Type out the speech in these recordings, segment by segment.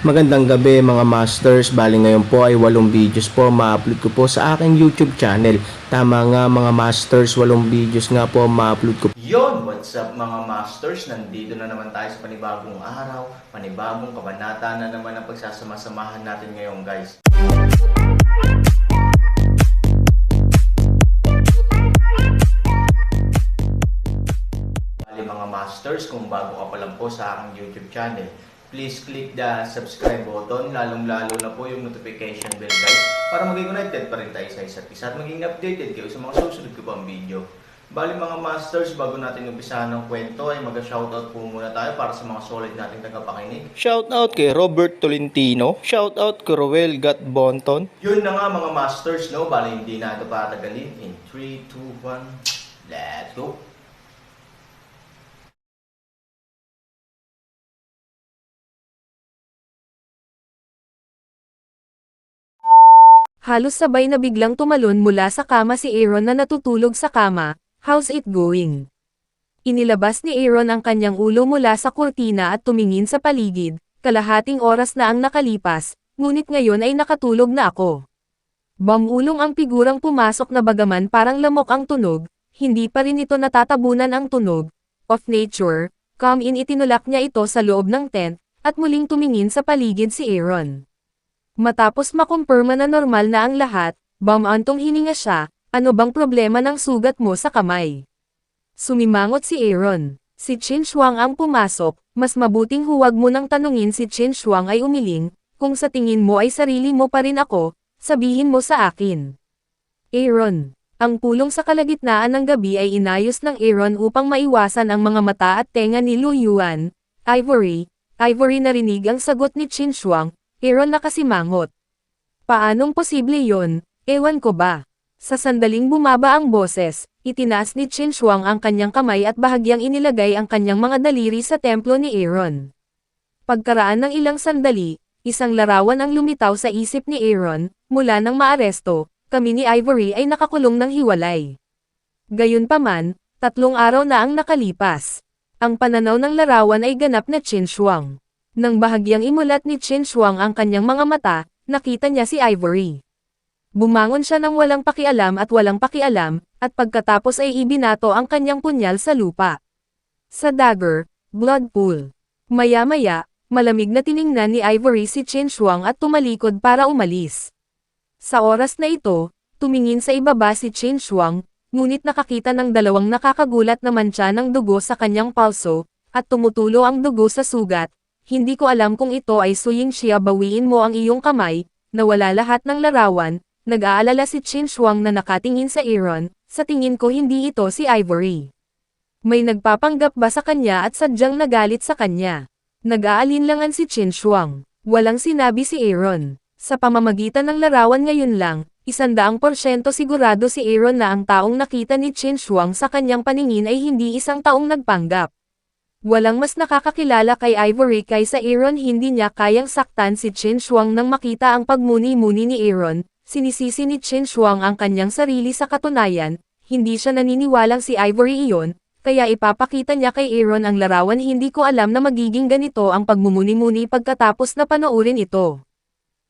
Magandang gabi mga masters, bali ngayon po ay 8 videos po ma-upload ko po sa aking YouTube channel. Tama nga mga masters, 8 videos nga po ma-upload ko. Yon, what's up mga masters? Nandito na naman tayo sa panibagong araw, panibagong kabanata na naman ang pagsasama-samahan natin ngayon guys. Bali mga masters, kung bago ka pa lang po sa aking YouTube channel, please click the subscribe button, lalong-lalo na po yung notification bell guys, para maging connected pa rin tayo sa isa't isa at maging updated kayo sa mga susunod ko pang video. Bali mga masters, bago natin umpisahan ng kwento ay mag-shoutout po muna tayo para sa mga solid nating tagapakinig. Shoutout kay Robert Tolentino, shoutout kay Roel Gat Bonton. Yun na nga mga masters, no? Bali hindi na ito patagalin. In 3, 2, 1, let's go! Halos sabay na biglang tumalon mula sa kama si Aaron na natutulog sa kama. How's it going? Inilabas ni Aaron ang kanyang ulo mula sa kurtina at tumingin sa paligid. Kalahating oras na ang nakalipas, ngunit ngayon ay nakatulog na ako. Bamulong ang figurang pumasok na bagaman parang lamok ang tunog, hindi pa rin ito natatabunan ang tunog. Of nature, come in itinulak niya ito sa loob ng tent, at muling tumingin sa paligid si Aaron. Matapos makumpirma na normal na ang lahat, bamantong hininga siya, ano bang problema ng sugat mo sa kamay? Sumimangot si Aaron. Si Chin Shuang ang pumasok, mas mabuting huwag mo nang tanungin si Chin Shuang ay umiling, kung sa tingin mo ay sarili mo pa rin ako, sabihin mo sa akin. Aaron. Ang pulong sa kalagitnaan ng gabi ay inayos ng Aaron upang maiwasan ang mga mata at tenga ni Lu Yuan. Ivory narinig ang sagot ni Chin Shuang. Aaron nakasimangot. Paanong posible yon? Ewan ko ba? Sa sandaling bumaba ang boses, itinaas ni Chin Shuang ang kanyang kamay at bahagyang inilagay ang kanyang mga daliri sa templo ni Aaron. Pagkaraan ng ilang sandali, isang larawan ang lumitaw sa isip ni Aaron, mula nang maaresto, kami ni Ivory ay nakakulong ng hiwalay. Gayunpaman, 3 araw na ang nakalipas. Ang pananaw ng larawan ay ganap na Chin Shuang. Nang bahagyang imulat ni Chin Shuang ang kanyang mga mata, nakita niya si Ivory. Bumangon siya ng walang pakialam, at pagkatapos ay ibinato ang kanyang punyal sa lupa. Sa dagger, blood pool. Maya-maya, malamig na tiningnan ni Ivory si Chin Shuang at tumalikod para umalis. Sa oras na ito, tumingin sa ibaba si Chin Shuang, ngunit nakakita ng 2 nakakagulat na mantsa ng dugo sa kanyang palso, at tumutulo ang dugo sa sugat. Hindi ko alam kung ito ay suying siya, bawiin mo ang iyong kamay, nawala lahat ng larawan, nag-aalala si Chin Shuang na nakatingin sa Aaron, sa tingin ko hindi ito si Ivory. May nagpapanggap ba sa kanya at sadyang nagalit sa kanya? Nag-aalinlangan si Chin Shuang. Walang sinabi si Aaron. Sa pamamagitan ng larawan ngayon lang, 100% sigurado si Aaron na ang taong nakita ni Chin Shuang sa kanyang paningin ay hindi isang taong nagpanggap. Walang mas nakakakilala kay Ivory kaysa Aaron. Hindi niya kayang saktan si Chin Shuang nang makita ang pagmuni-muni ni Aaron. Sinisisi ni Chin Shuang ang kanyang sarili sa katunayan, hindi siya naniniwalang si Ivory iyon, kaya ipapakita niya kay Aaron ang larawan. Hindi ko alam na magiging ganito ang pagmumuni-muni pagkatapos na panoorin ito.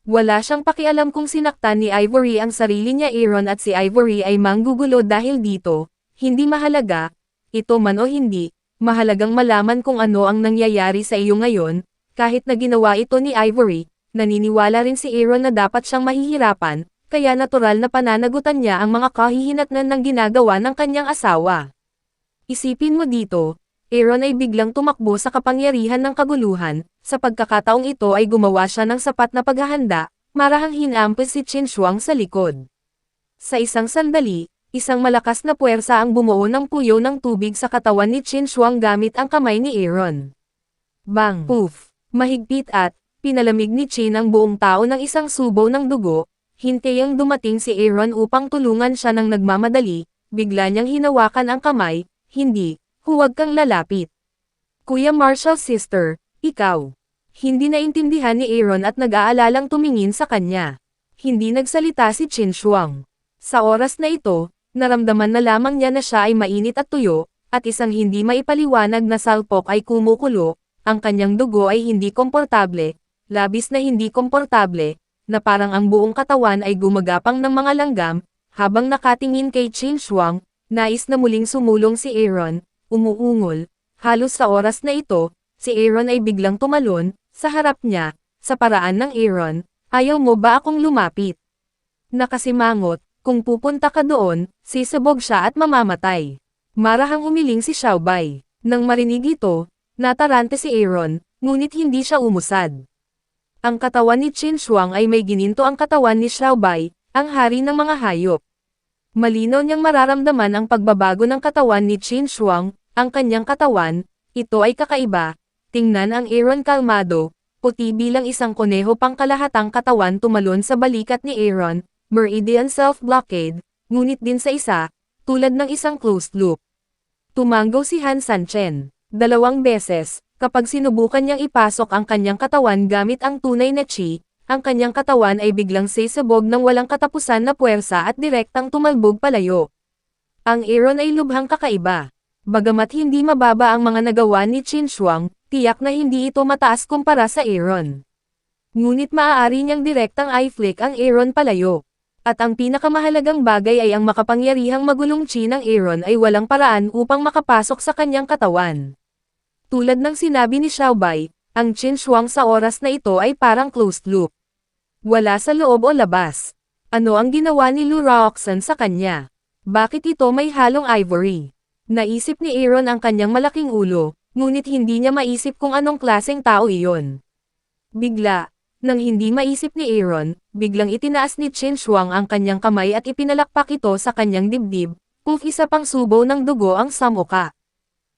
Wala siyang pakialam kung sinaktan ni Ivory ang sarili niya Aaron at si Ivory ay manggugulo dahil dito. Hindi mahalaga, ito man o hindi. Mahalagang malaman kung ano ang nangyayari sa iyo ngayon. Kahit na ginawa ito ni Ivory, naniniwala rin si Aaron na dapat siyang mahihirapan, kaya natural na pananagutan niya ang mga kahihinatnan ng ginagawa ng kanyang asawa. Isipin mo dito, Aaron ay biglang tumakbo sa kapangyarihan ng kaguluhan. Sa pagkakataong ito ay gumawa siya ng sapat na paghahanda, marahang hinampas si Chin Shuang sa likod. Sa isang sandali, isang malakas na puwersa ang bumuo ng puyo ng tubig sa katawan ni Chin Shuang gamit ang kamay ni Aaron. Bang! Poof! Mahigpit at pinalamig ni Chin ang buong tao ng isang subo ng dugo. Hintayang dumating si Aaron upang tulungan siya ng nagmamadali, bigla niyang hinawakan ang kamay. Hindi, huwag kang lalapit. Kuya Marshall sister, ikaw. Hindi naintindihan ni Aaron at nag-aalalang tumingin sa kanya. Hindi nagsalita si Chin Shuang. Sa oras na ito, naramdaman na lamang niya na siya ay mainit at tuyo, at isang hindi maipaliwanag na salpok ay kumukulo, ang kanyang dugo ay hindi komportable, labis na hindi komportable, na parang ang buong katawan ay gumagapang ng mga langgam, habang nakatingin kay Qin Shuang, nais na muling sumulong si Aaron, umuungol. Halos sa oras na ito, si Aaron ay biglang tumalon, sa harap niya, sa paraan ng Aaron, ayaw mo ba akong lumapit? Nakasimangot, kung pupunta ka doon, sisabog siya at mamamatay. Marahang umiling si Xiaobai. Nang marinig ito, natarante si Aaron, ngunit hindi siya umusad. Ang katawan ni Qin Shuang ay may gininto ang katawan ni Xiaobai, ang hari ng mga hayop. Malinaw niyang mararamdaman ang pagbabago ng katawan ni Qin Shuang, ang kanyang katawan, ito ay kakaiba. Tingnan ang Aaron kalmado, puti bilang isang koneho pangkalahatang katawan tumalon sa balikat ni Aaron, meridian self-blockade, ngunit din sa isa, tulad ng isang closed loop. Tumanggaw si Han Sanchen. 2 beses, kapag sinubukan niyang ipasok ang kanyang katawan gamit ang tunay na chi, ang kanyang katawan ay biglang sisabog ng walang katapusan na puwersa at direktang tumalbog palayo. Ang Aaron ay lubhang kakaiba. Bagamat hindi mababa ang mga nagawa ni Qin Shuang, tiyak na hindi ito mataas kumpara sa Aaron. Ngunit maaari niyang direktang i-flick ang Aaron palayo. At ang pinakamahalagang bagay ay ang makapangyarihang magulong chi ng Aaron ay walang paraan upang makapasok sa kanyang katawan. Tulad ng sinabi ni Xiaobai, ang Qin Shuang sa oras na ito ay parang closed loop. Wala sa loob o labas. Ano ang ginawa ni Lu Raoxan sa kanya? Bakit ito may halong ivory? Naisip ni Aaron ang kanyang malaking ulo, ngunit hindi niya maisip kung anong klaseng tao iyon. Bigla, nang hindi maisip ni Aaron, biglang itinaas ni Qin Shuang ang kanyang kamay at ipinalakpak ito sa kanyang dibdib, kung isa pang subo ng dugo ang samuka.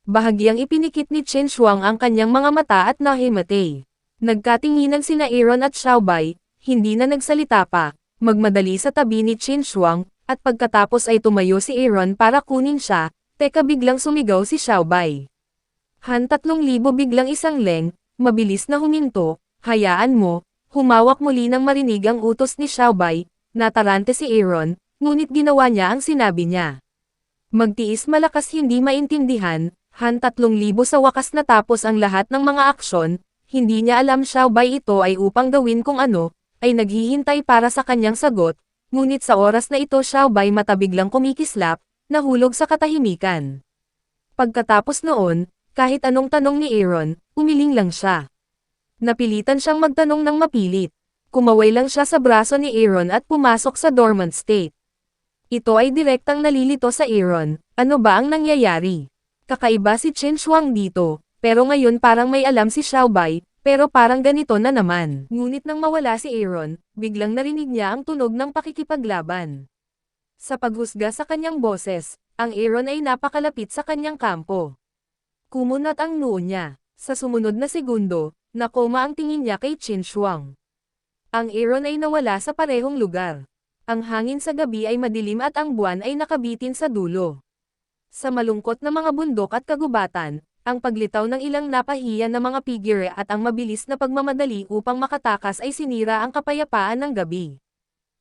Bahagyang ipinikit ni Qin Shuang ang kanyang mga mata at nahimatay. Nagkatinginan sina Aaron at Xiaobai, hindi na nagsalita pa, magmadali sa tabi ni Qin Shuang, at pagkatapos ay tumayo si Aaron para kunin siya, teka biglang sumigaw si Xiaobai. Han 3,000 biglang isang leng, mabilis na huminto, hayaan mo, humawak muli nang marinig ang utos ni Xiaobai, natarante si Aaron, ngunit ginawa niya ang sinabi niya. Magtiis malakas hindi maintindihan, Han 3,000 sa wakas natapos ang lahat ng mga aksyon, hindi niya alam Xiaobai ito ay upang gawin kung ano, ay naghihintay para sa kanyang sagot, ngunit sa oras na ito Xiaobai mata biglang kumikislap, nahulog sa katahimikan. Pagkatapos noon, kahit anong tanong ni Aaron, umiling lang siya. Napilitan siyang magtanong ng mapilit. Kumaway lang siya sa braso ni Aaron at pumasok sa dormant state. Ito ay direktang nalilito sa Aaron, ano ba ang nangyayari? Kakaiba si Qin Shuang dito, pero ngayon parang may alam si Xiaobai, pero parang ganito na naman. Ngunit nang mawala si Aaron, biglang narinig niya ang tunog ng pakikipaglaban. Sa paghusga sa kanyang boses, ang Aaron ay napakalapit sa kanyang kampo. Kumunat ang noo niya. Sa sumunod na segundo, nakoma ang tingin niya kay Qin Shuang. Ang Aaron ay nawala sa parehong lugar. Ang hangin sa gabi ay madilim at ang buwan ay nakabitin sa dulo. Sa malungkot na mga bundok at kagubatan, ang paglitaw ng ilang napahiya na mga figure at ang mabilis na pagmamadali upang makatakas ay sinira ang kapayapaan ng gabi.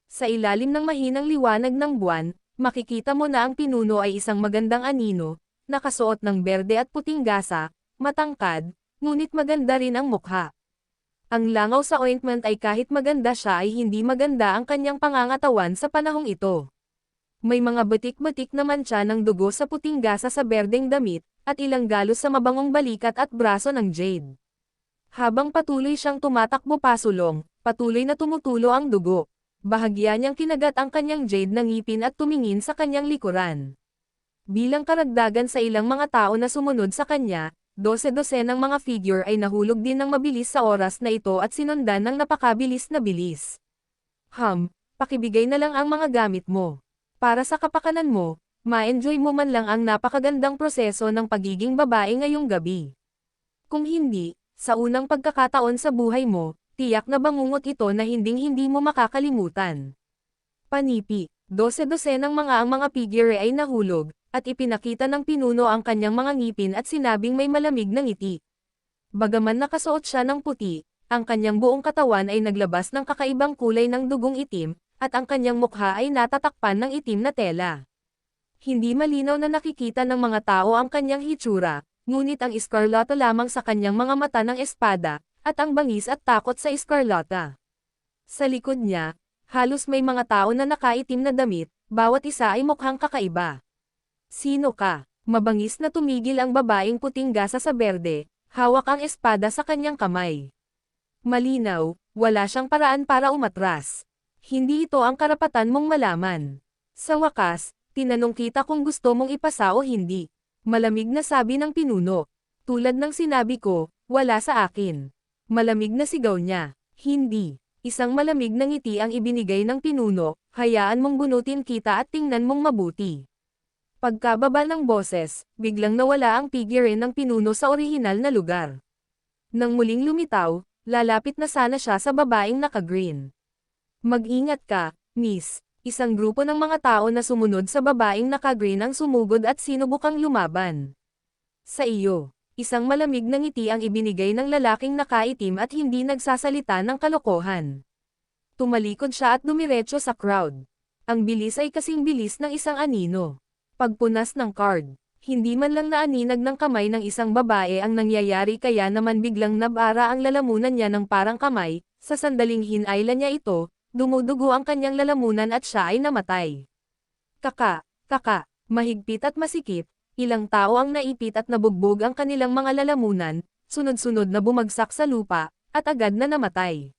Sa ilalim ng mahinang liwanag ng buwan, makikita mo na ang pinuno ay isang magandang anino, nakasuot ng berde at puting gasa, matangkad, ngunit maganda rin ang mukha. Ang langaw sa ointment ay kahit maganda siya ay hindi maganda ang kanyang pangangatawan sa panahong ito. May mga batik-batik naman siya ng dugo sa puting gasa sa berdeng damit, at ilang galos sa mabangong balikat at braso ng jade. Habang patuloy siyang tumatakbo pasulong, patuloy na tumutulo ang dugo. Bahagya niyang kinagat ang kanyang jade na ngipin at tumingin sa kanyang likuran. Bilang karagdagan sa ilang mga tao na sumunod sa kanya, 12 ng mga figure ay nahulog din ng mabilis sa oras na ito at sinundan ng napakabilis na bilis. Pakibigay na lang ang mga gamit mo. Para sa kapakanan mo, ma-enjoy mo man lang ang napakagandang proseso ng pagiging babae ngayong gabi. Kung hindi, sa unang pagkakataon sa buhay mo, tiyak na bangungot ito na hinding-hindi mo makakalimutan. Panipi, 12 ng ang mga figure ay nahulog, at ipinakita ng pinuno ang kanyang mga ngipin at sinabing may malamig na ngiti. Bagaman nakasuot siya ng puti, ang kanyang buong katawan ay naglabas ng kakaibang kulay ng dugong itim, at ang kanyang mukha ay natatakpan ng itim na tela. Hindi malinaw na nakikita ng mga tao ang kanyang hitsura, ngunit ang eskarlato lamang sa kanyang mga mata ng espada, at ang bangis at takot sa Escarlata. Sa likod niya, halos may mga tao na nakaitim na damit, bawat isa ay mukhang kakaiba. Sino ka? Mabangis na tumigil ang babaeng puting gasa sa berde, hawak ang espada sa kanyang kamay. Malinaw, wala siyang paraan para umatras. Hindi ito ang karapatan mong malaman. Sa wakas, tinanong kita kung gusto mong ipasa o hindi. Malamig na sabi ng pinuno. Tulad ng sinabi ko, wala sa akin. Malamig na sigaw niya. Hindi. Isang malamig na ngiti ang ibinigay ng pinuno, hayaan mong bunutin kita at tingnan mong mabuti. Pagkababa ng boses, biglang nawala ang figurine ng pinuno sa orihinal na lugar. Nang muling lumitaw, lalapit na sana siya sa babaeng naka-green. Mag-ingat ka, miss. Isang grupo ng mga tao na sumunod sa babaeng naka-green ang sumugod at sinubukang lumaban. Sa iyo. Isang malamig na ngiti ang ibinigay ng lalaking nakaitim at hindi nagsasalita ng kalokohan. Tumalikod siya at dumiretso sa crowd. Ang bilis ay kasing bilis ng isang anino. Pagpunas ng card, hindi man lang naaninag ng kamay ng isang babae ang nangyayari kaya naman biglang nabara ang lalamunan niya ng parang kamay, sa sandaling hinayla niya ito, dumudugo ang kanyang lalamunan at siya ay namatay. Kaka, mahigpit at masikip. Ilang tao ang naipit at nabugbog ang kanilang mga lalamunan, sunod-sunod na bumagsak sa lupa, at agad na namatay.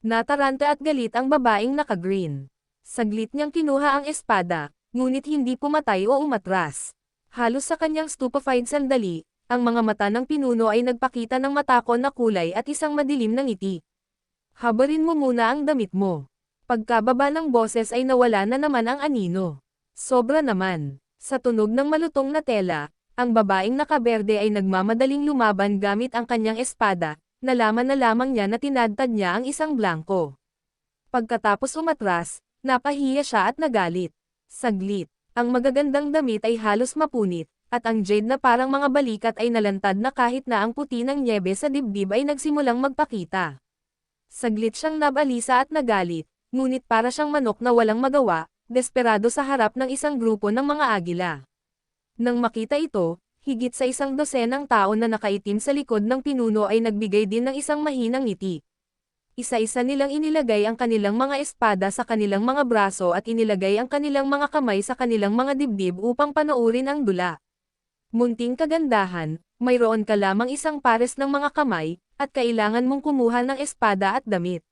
Nataranta at galit ang babaeng naka-green. Saglit niyang kinuha ang espada, ngunit hindi pumatay o umatras. Halos sa kanyang stupefied sandali, ang mga mata ng pinuno ay nagpakita ng matakon na kulay at isang madilim na ngiti. Habarin mo muna ang damit mo. Pagkababa ng boses ay nawala na naman ang anino. Sobra naman. Sa tunog ng malutong na tela, ang babaeng nakaberde ay nagmamadaling lumaban gamit ang kanyang espada, nalaman na lamang niya na tinadtad niya ang isang blanko. Pagkatapos umatras, napahiya siya at nagalit. Saglit, ang magagandang damit ay halos mapunit, at ang jade na parang mga balikat ay nalantad na kahit na ang puti ng nyebe sa dibdib ay nagsimulang magpakita. Saglit siyang nabalisa at nagalit, ngunit para siyang manok na walang magawa, desperado sa harap ng isang grupo ng mga agila. Nang makita ito, higit sa 100 tao na nakaitim sa likod ng pinuno ay nagbigay din ng isang mahinang ngiti. Isa-isa nilang inilagay ang kanilang mga espada sa kanilang mga braso at inilagay ang kanilang mga kamay sa kanilang mga dibdib upang panoorin ang dula. Munting kagandahan, mayroon ka lamang isang pares ng mga kamay, at kailangan mong kumuha ng espada at damit.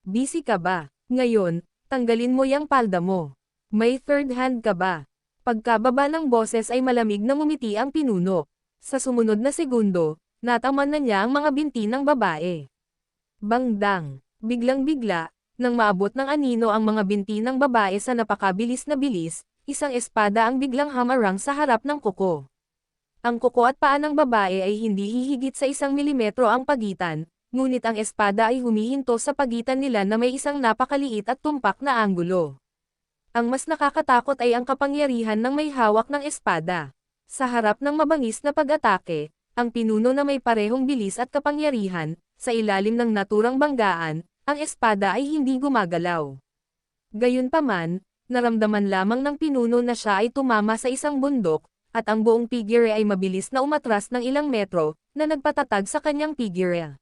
Busy ka ba? Ngayon, tanggalin mo yang palda mo. May third hand ka ba? Pagkababa ng boses ay malamig na ngumiti ang pinuno. Sa sumunod na segundo, nataman na niya ang mga binti ng babae. Bangdang! Biglang-bigla, nang maabot ng anino ang mga binti ng babae sa napakabilis na bilis, isang espada ang biglang hamarang sa harap ng kuko. Ang kuko at paa ng babae ay hindi hihigit sa 1 milimetro ang pagitan, ngunit ang espada ay humihinto sa pagitan nila na may isang napakaliit at tumpak na anggulo. Ang mas nakakatakot ay ang kapangyarihan ng may hawak ng espada. Sa harap ng mabangis na pag-atake, ang pinuno na may parehong bilis at kapangyarihan, sa ilalim ng naturang banggaan, ang espada ay hindi gumagalaw. Gayunpaman, naramdaman lamang ng pinuno na siya ay tumama sa isang bundok, at ang buong figure ay mabilis na umatras ng ilang metro, na nagpatatag sa kanyang figure.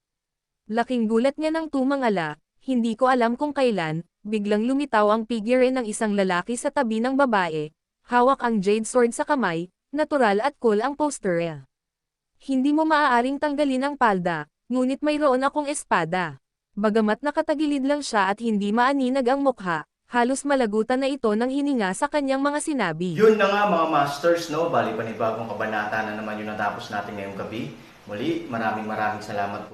Laking gulat niya ng tumangala, hindi ko alam kung kailan, biglang lumitaw ang figure ng isang lalaki sa tabi ng babae, hawak ang jade sword sa kamay, natural at cool ang posture. Hindi mo maaaring tanggalin ang palda, ngunit mayroon akong espada. Bagamat nakatagilid lang siya at hindi maaninag ang mukha, halos malagutan na ito ng hininga sa kanyang mga sinabi. Yun na nga mga masters, no? Bali panibagong kabanata na naman yung natapos natin ngayong gabi. Muli, maraming salamat po.